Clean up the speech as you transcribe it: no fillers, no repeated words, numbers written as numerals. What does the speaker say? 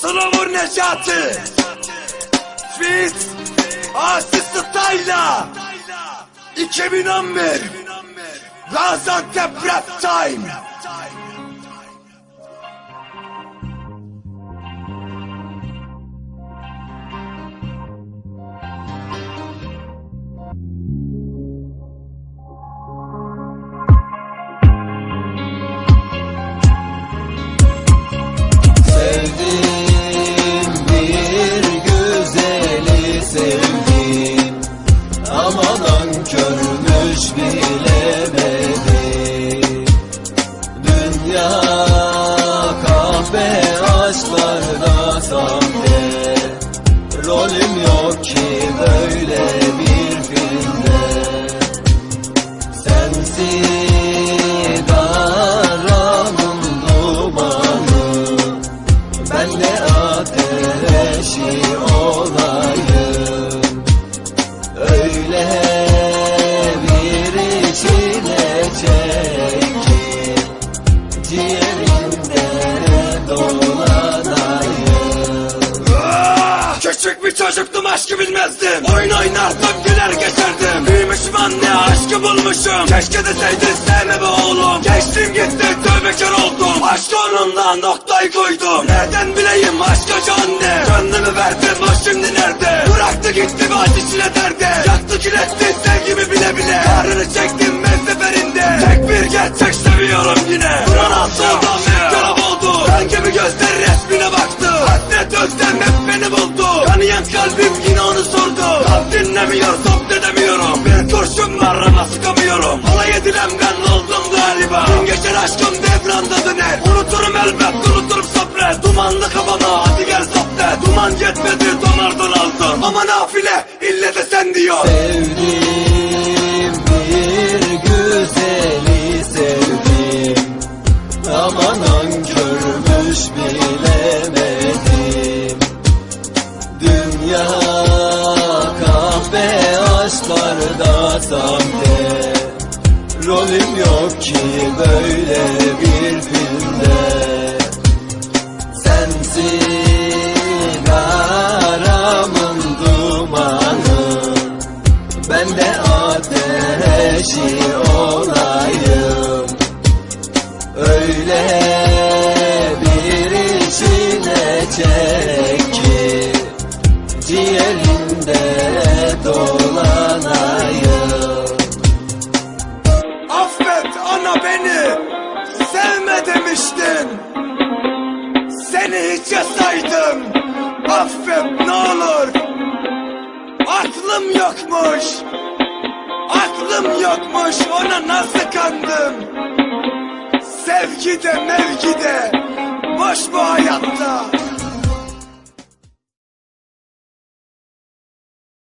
Sınavur Necati Fit Aziz Style'la 2011 Gaziantep Rap Time. Sevdim, bir güzeli sevdim, amadan körmüş bilemedim. Dünya kahve, aşklarda sahte, rolüm yok ki böyle bir filmde. Sensiz aramın dumanı, ben de ateşi olayım. Öyle bir içine çekip ciğerinde dolanayım. Küçük bir çocuktum, aşkı bilmezdim. Oyun oynardım, güler geçerdim. Büyümüşüm anne, aşkı bulmuşum. Keşke deseydin sevme be oğlum. Geçtim gitti, tövbekar oldum. Aşk onunla noktayı koydum. Nereden bileyim aşk acı anne. Gönlümü verdim, o şimdi nerede? Bıraktı gitti ve acı çile derdi. Yaktı kiretti sevgimi bile bile. Karını çektim ben seferinde. Tek bir gerçek seviyorum yine. Duran altından mektarım oldu. Kan gibi gözler resmine baktı. Hasret özlem hep beni buldu. Kanayan kalbim yine onu sordu. Kalp dinlemiyor, sohbet edemiyorum. Bir kurşun var ama sıkamıyorum. Alay edilen ben oldum galiba. Gün geçer aşkım devranda döner. Unuturum elbet, unuturum sabret. Dumanlı kafama hadi gel sohbet. Duman yetmedi, donardan aldım. Ama nafile ille de sen diyor. Sevdim, bir güzeli sevdim, aman körmüş bilemedim. Dünya kahve, aşklarda sahte, rolüm yok ki böyle bir filmde. Sensin aramın dumanı, ben de ateşi olayım. Öyle bir içine çek ki ciğerinde dolanayım. Affet ana beni, sevme demiştin. Seni hiç yasaydım. Affet ne olur. Aklım yokmuş. Aklım yokmuş, ona nasıl kandım. Sevgide mevgide boş bu hayatta.